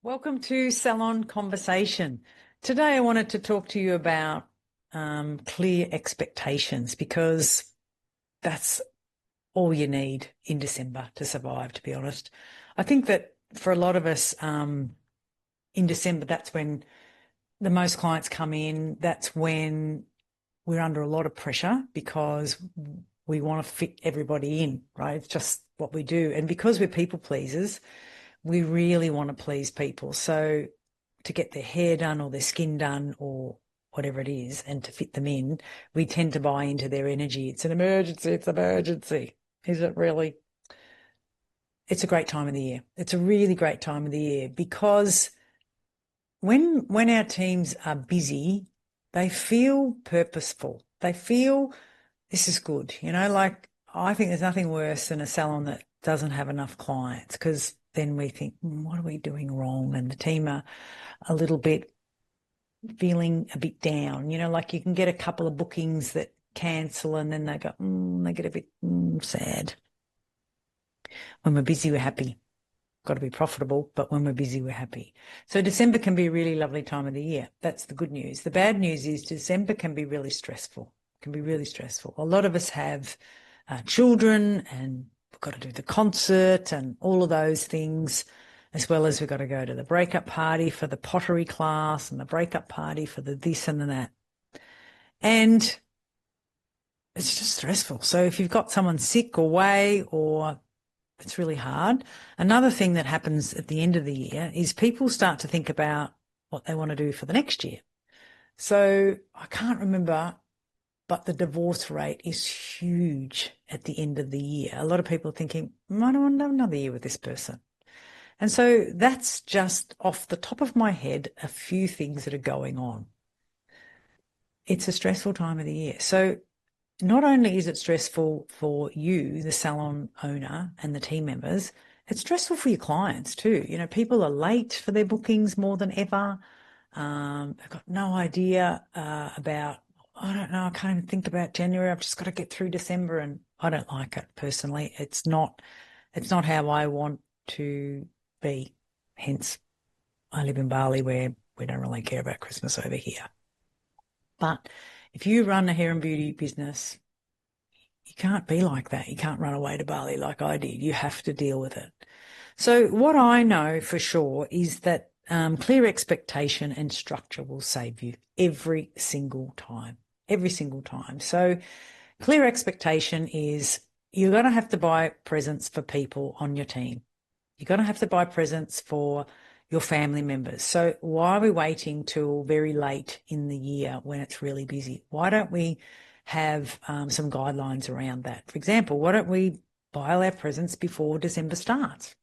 Welcome to Salon Conversation. Today I wanted to talk to you about clear expectations, because that's all you need in December to survive, to be honest. I think that for a lot of us in December, that's when the most clients come in. That's when we're under a lot of pressure because we want to fit everybody in, right? It's just what we do. And because we're people pleasers, we really want to please people. So to get their hair done or their skin done or whatever it is, and to fit them in, we tend to buy into their energy. It's an emergency. It's an emergency. Is it really? It's a great time of the year. It's a really great time of the year, because when our teams are busy, they feel purposeful. They feel this is good. Like, I think there's nothing worse than a salon that doesn't have enough clients, because then we think, what are we doing wrong? And the team are a little bit feeling a bit down. Like you can get a couple of bookings that cancel and then they go, they get a bit sad. When we're busy, we're happy. Got to be profitable, but when we're busy, we're happy. So December can be a really lovely time of the year. That's the good news. The bad news is December can be really stressful. Can be really stressful. A lot of us have children, and we've got to do the concert and all of those things, as well as we've got to go to the breakup party for the pottery class and the breakup party for the this and the that. And it's just stressful. So if you've got someone sick or away, or it's really hard. Another thing that happens at the end of the year is people start to think about what they want to do for the next year. So I can't remember, but the divorce rate is huge at the end of the year. A lot of people are thinking, I don't want to have another year with this person. And so that's just off the top of my head a few things that are going on. It's a stressful time of the year. So not only is it stressful for you, the salon owner, and the team members, it's stressful for your clients too. People are late for their bookings more than ever. They've got no idea about, I don't know, I can't even think about January. I've just got to get through December, and I don't like it personally. It's not how I want to be. Hence, I live in Bali, where we don't really care about Christmas over here. But if you run a hair and beauty business, you can't be like that. You can't run away to Bali like I did. You have to deal with it. So what I know for sure is that clear expectation and structure will save you every single time. Every single time. So clear expectation is you're going to have to buy presents for people on your team. You're going to have to buy presents for your family members. So why are we waiting till very late in the year when it's really busy? Why don't we have some guidelines around that? For example, why don't we buy all our presents before December starts?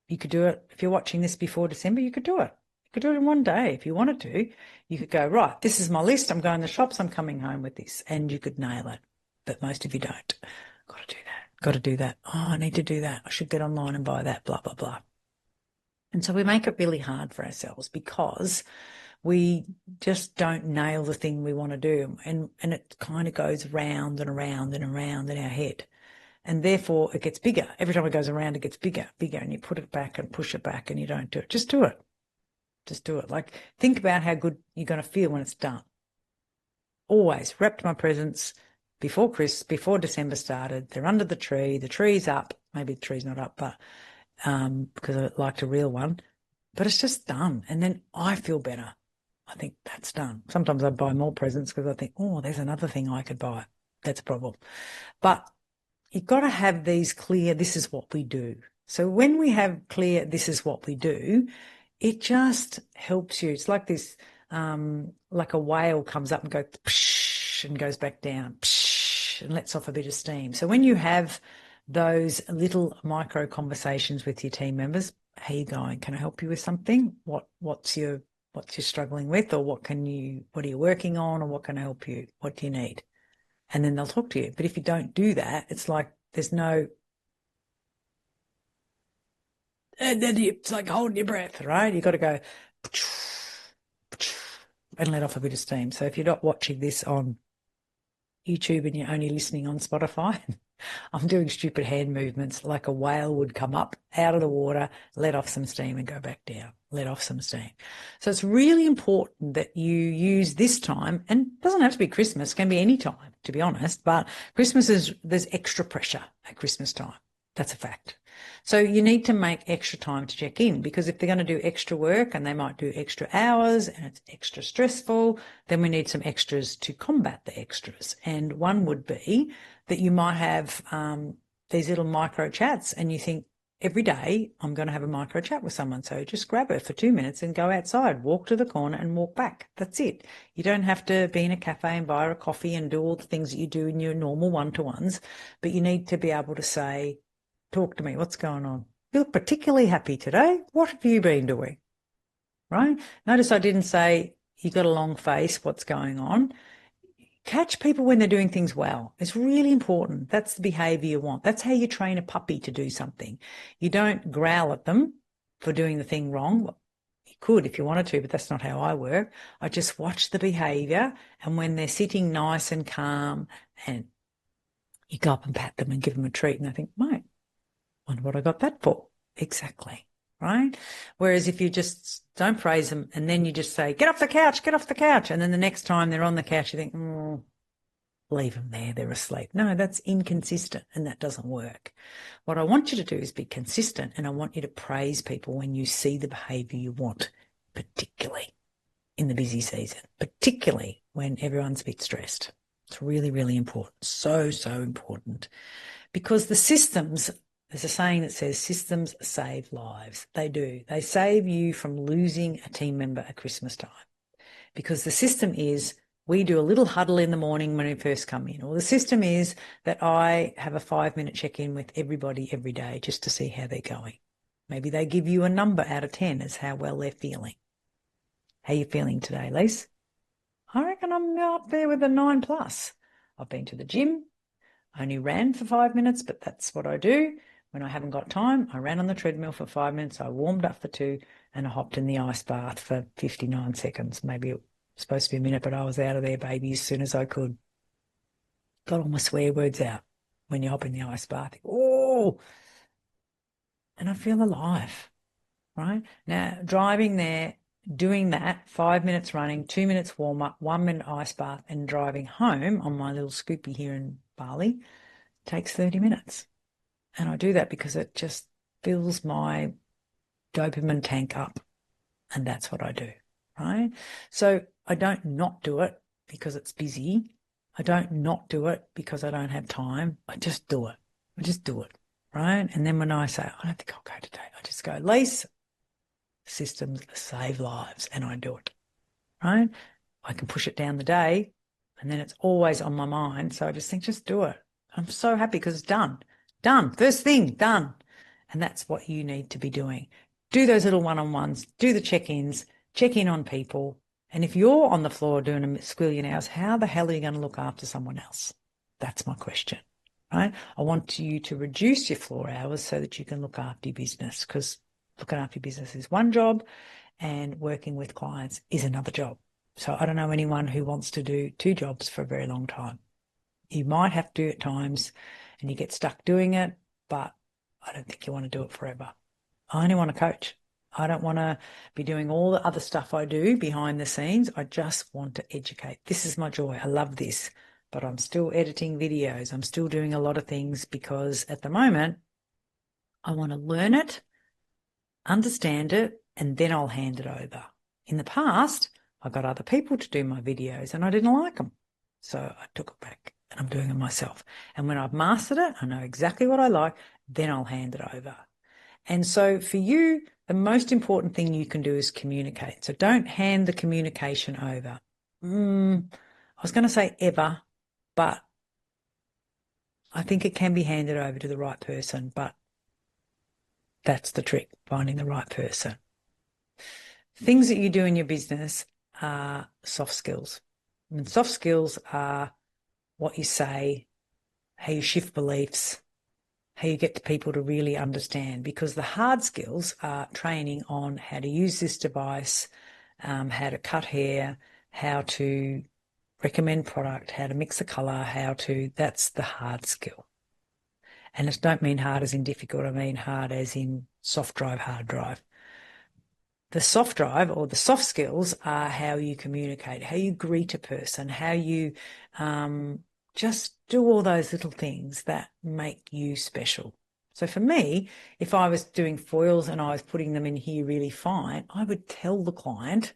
You could do it. If you're watching this before December, you could do it. You could do it in one day if you wanted to. You could go, right, this is my list. I'm going to the shops. I'm coming home with this. And you could nail it. But most of you don't. Got to do that. Got to do that. Oh, I need to do that. I should get online and buy that, blah, blah, blah. And so we make it really hard for ourselves because we just don't nail the thing we want to do. And it kind of goes round and around and around in our head. And therefore it gets bigger. Every time it goes around, it gets bigger, bigger. And you put it back and push it back and you don't do it. Just do it. Just do it. Like, think about how good you're going to feel when it's done. Always wrapped my presents before December started. They're under the tree. The tree's up. Maybe the tree's not up, but because I liked a real one, but it's just done. And then I feel better. I think that's done. Sometimes I buy more presents because I think, oh, there's another thing I could buy. That's a problem. But you've got to have these clear, this is what we do. So when we have clear, this is what we do, it just helps you. It's like this, like a whale comes up and goes psh, and goes back down psh, and lets off a bit of steam. So when you have those little micro conversations with your team members, how are you going? Can I help you with something? What's you're struggling with, or what are you working on, or what can I help you? What do you need? And then they'll talk to you. But if you don't do that, it's like there's no, and then it's like holding your breath, right? You've got to go and let off a bit of steam. So if you're not watching this on YouTube and you're only listening on Spotify, I'm doing stupid hand movements like a whale would come up out of the water, let off some steam and go back down. let off some steam. So it's really important that you use this time, and it doesn't have to be Christmas, it can be any time, to be honest, but there's extra pressure at Christmas time. That's a fact. So you need to make extra time to check in, because if they're going to do extra work and they might do extra hours and it's extra stressful, then we need some extras to combat the extras. And one would be that you might have these little micro chats, and you think, every day I'm going to have a micro chat with someone. So just grab her for 2 minutes and go outside, walk to the corner and walk back. That's it. You don't have to be in a cafe and buy her a coffee and do all the things that you do in your normal one-to-ones, but you need to be able to say, talk to me, what's going on? You look particularly happy today. What have you been doing? Right? Notice I didn't say, you got a long face, what's going on? Catch people when they're doing things well. It's really important. That's the behavior you want. That's how you train a puppy to do something. You don't growl at them for doing the thing wrong. Well, you could if you wanted to, but that's not how I work. I just watch the behavior, and when they're sitting nice and calm, and you go up and pat them and give them a treat, and I think, mate, wonder what I got that for. Exactly. Right? Whereas if you just don't praise them and then you just say, get off the couch, and then the next time they're on the couch, you think, leave them there, they're asleep. No, that's inconsistent and that doesn't work. What I want you to do is be consistent, and I want you to praise people when you see the behaviour you want, particularly in the busy season, particularly when everyone's a bit stressed. It's really, really important. So, so important. Because the systems, there's a saying that says systems save lives. They do. They save you from losing a team member at Christmas time, because the system is we do a little huddle in the morning when we first come in, or the system is that I have a 5-minute check-in with everybody every day just to see how they're going. Maybe they give you a number out of 10 as how well they're feeling. How are you feeling today, Lise? I reckon I'm up there with a 9+. I've been to the gym. I only ran for 5 minutes, but that's what I do. When I haven't got time, I ran on the treadmill for 5 minutes, I warmed up for 2, and I hopped in the ice bath for 59 seconds. Maybe it was supposed to be a minute, but I was out of there, baby, as soon as I could. Got all my swear words out when you hop in the ice bath. Oh! And I feel alive, right? Now, driving there, doing that, 5 minutes running, 2 minutes warm up, 1 minute ice bath, and driving home on my little scoopy here in Bali takes 30 minutes. And I do that because it just fills my dopamine tank up. And that's what I do, right? So I don't not do it because it's busy. I don't not do it because I don't have time. I just do it. I just do it, right? And then when I say, I don't think I'll go today, I just go, Lise, systems save lives, and I do it, right? I can push it down the day, and then it's always on my mind. So I just think, just do it. I'm so happy because it's done. Done. First thing, done. And that's what you need to be doing. Do those little one-on-ones, do the check-ins, check in on people. And if you're on the floor doing a squillion hours, how the hell are you going to look after someone else? That's my question, right? I want you to reduce your floor hours so that you can look after your business, because looking after your business is one job and working with clients is another job. So I don't know anyone who wants to do 2 jobs for a very long time. You might have to at times, and you get stuck doing it, but I don't think you want to do it forever. I only want to coach. I don't want to be doing all the other stuff I do behind the scenes. I just want to educate. This is my joy. I love this, but I'm still editing videos. I'm still doing a lot of things because at the moment I want to learn it, understand it, and then I'll hand it over. In the past, I got other people to do my videos and I didn't like them. So I took it back. And I'm doing it myself. And when I've mastered it, I know exactly what I like, then I'll hand it over. And so for you, the most important thing you can do is communicate. So don't hand the communication over. I was going to say ever, but I think it can be handed over to the right person, but that's the trick, finding the right person. Things that you do in your business are soft skills. And soft skills are what you say, how you shift beliefs, how you get the people to really understand, because the hard skills are training on how to use this device, how to cut hair, how to recommend product, how to mix a colour, that's the hard skill. And I don't mean hard as in difficult, I mean hard as in soft drive, hard drive. The soft drive or the soft skills are how you communicate, how you greet a person, how you just do all those little things that make you special. So for me, if I was doing foils and I was putting them in here really fine, I would tell the client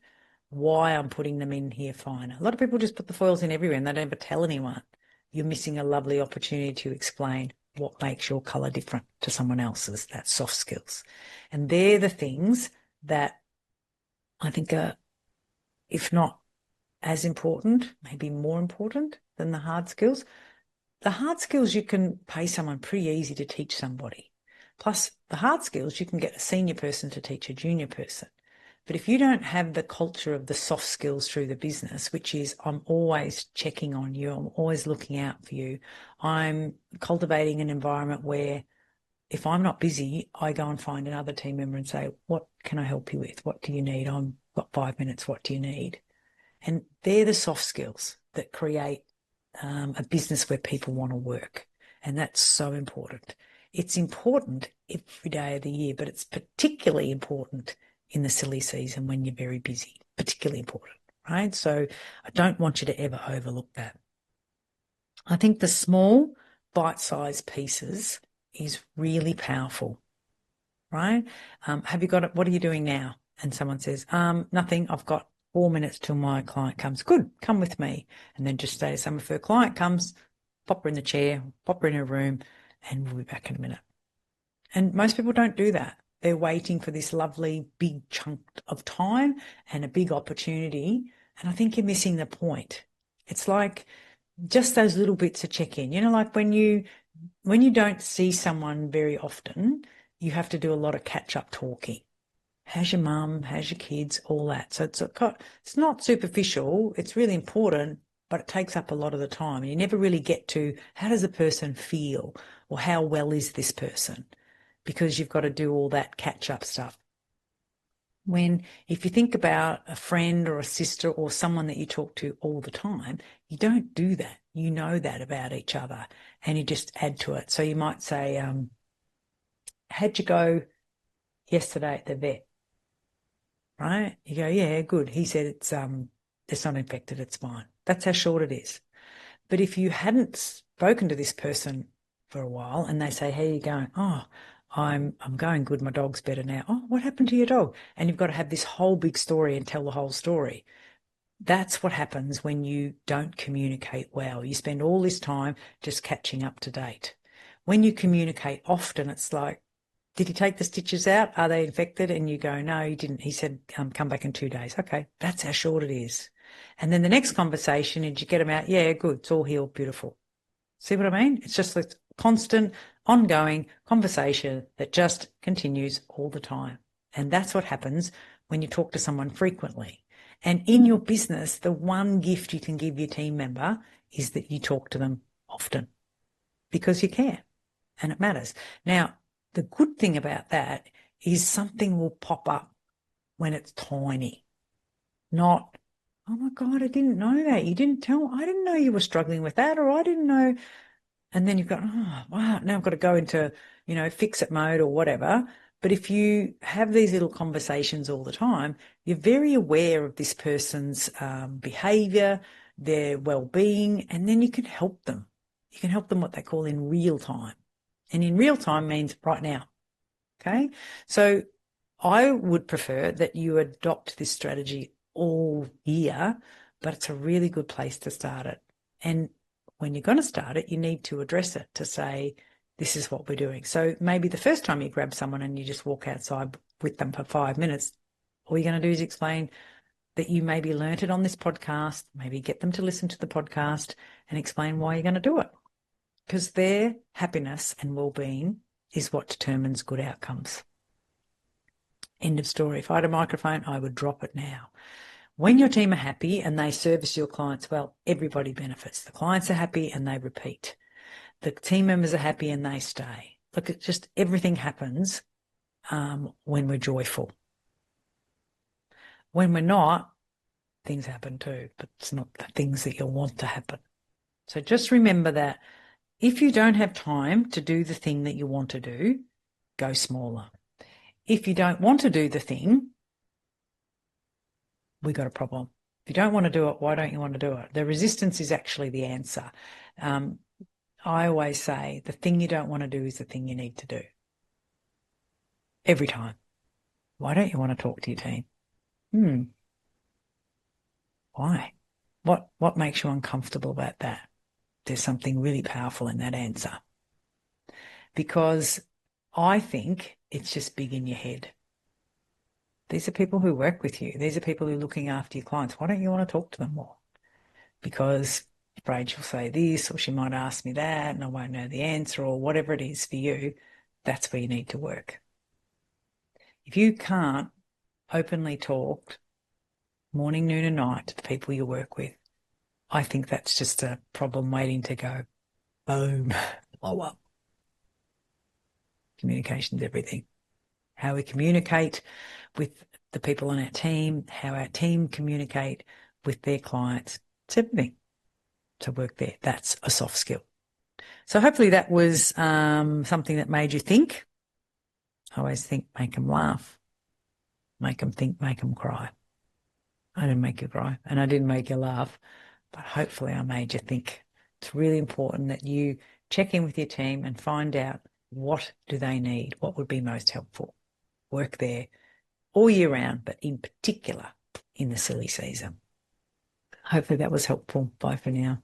why I'm putting them in here fine. A lot of people just put the foils in everywhere and they don't ever tell anyone. You're missing a lovely opportunity to explain what makes your color different to someone else's. That's soft skills. And they're the things that I think are, if not as important, maybe more important than the hard skills. The hard skills you can pay someone pretty easy to teach somebody. Plus, the hard skills you can get a senior person to teach a junior person. But if you don't have the culture of the soft skills through the business, which is I'm always checking on you, I'm always looking out for you, I'm cultivating an environment where if I'm not busy, I go and find another team member and say, what can I help you with? What do you need? I've got 5 minutes. What do you need? And they're the soft skills that create a business where people want to work. And that's so important. It's important every day of the year, but it's particularly important in the silly season when you're very busy, particularly important, right? So I don't want you to ever overlook that. I think the small bite-sized pieces is really powerful, right? Have you got it? What are you doing now? And someone says, nothing. I've got 4 minutes till my client comes. Good, come with me. And then just say to someone, if her client comes, pop her in the chair, pop her in her room, and we'll be back in a minute. And most people don't do that. They're waiting for this lovely big chunk of time and a big opportunity. And I think you're missing the point. It's like just those little bits of check-in. You know, like when you don't see someone very often, you have to do a lot of catch-up talking. How's your mum? How's your kids? All that. So it's not superficial. It's really important, but it takes up a lot of the time. And you never really get to how does a person feel or how well is this person? Because you've got to do all that catch-up stuff. If you think about a friend or a sister or someone that you talk to all the time, you don't do that. You know that about each other and you just add to it. So you might say, how'd you go yesterday at the vet? Right? You go, yeah, good. He said it's not infected, it's fine. That's how short it is. But if you hadn't spoken to this person for a while and they say, how are you going? Oh, I'm going good. My dog's better now. Oh, what happened to your dog? And you've got to have this whole big story and tell the whole story. That's what happens when you don't communicate well. You spend all this time just catching up to date. When you communicate often, it's like, did he take the stitches out? Are they infected? And you go, no, he didn't. He said, come back in 2 days. Okay, that's how short it is. And then the next conversation, did you get them out? Yeah, good. It's all healed. Beautiful. See what I mean? It's just a constant, ongoing conversation that just continues all the time. And that's what happens when you talk to someone frequently. And in your business, the one gift you can give your team member is that you talk to them often because you care and it matters. Now, the good thing about that is something will pop up when it's tiny, not, oh my God, I didn't know that. You didn't tell, I didn't know you were struggling with that, or I didn't know. And then you've got, oh, wow, now I've got to go into, fix it mode or whatever. But if you have these little conversations all the time, you're very aware of this person's behavior, their well-being, and then you can help them. You can help them what they call in real time. And in real time means right now, okay? So I would prefer that you adopt this strategy all year, but it's a really good place to start it. And when you're going to start it, you need to address it to say, this is what we're doing. So maybe the first time you grab someone and you just walk outside with them for 5 minutes, all you're going to do is explain that you maybe learnt it on this podcast, maybe get them to listen to the podcast and explain why you're going to do it. Because their happiness and well-being is what determines good outcomes. End of story. If I had a microphone, I would drop it now. When your team are happy and they service your clients well, everybody benefits. The clients are happy and they repeat. The team members are happy and they stay. Look, it's just everything happens when we're joyful. When we're not, things happen too, but it's not the things that you'll want to happen. So just remember that if you don't have time to do the thing that you want to do, go smaller. If you don't want to do the thing, we got a problem. If you don't want to do it, why don't you want to do it? The resistance is actually the answer. I always say the thing you don't want to do is the thing you need to do. Every time. Why don't you want to talk to your team? Why? What makes you uncomfortable about that? There's something really powerful in that answer. Because I think it's just big in your head. These are people who work with you. These are people who are looking after your clients. Why don't you want to talk to them more? Because I'm afraid she'll say this, or she might ask me that, and I won't know the answer, or whatever it is for you. That's where you need to work. If you can't openly talk morning, noon, and night to the people you work with, I think that's just a problem waiting to go boom, blow up. Communication's everything. How we communicate with the people on our team, how our team communicate with their clients, it's everything to work there. That's a soft skill. So hopefully that was something that made you think. I always think, make them laugh, make them think, make them cry. I didn't make you cry and I didn't make you laugh, but hopefully I made you think. It's really important that you check in with your team and find out what do they need, what would be most helpful. Work there all year round, but in particular in the silly season. Hopefully that was helpful. Bye for now.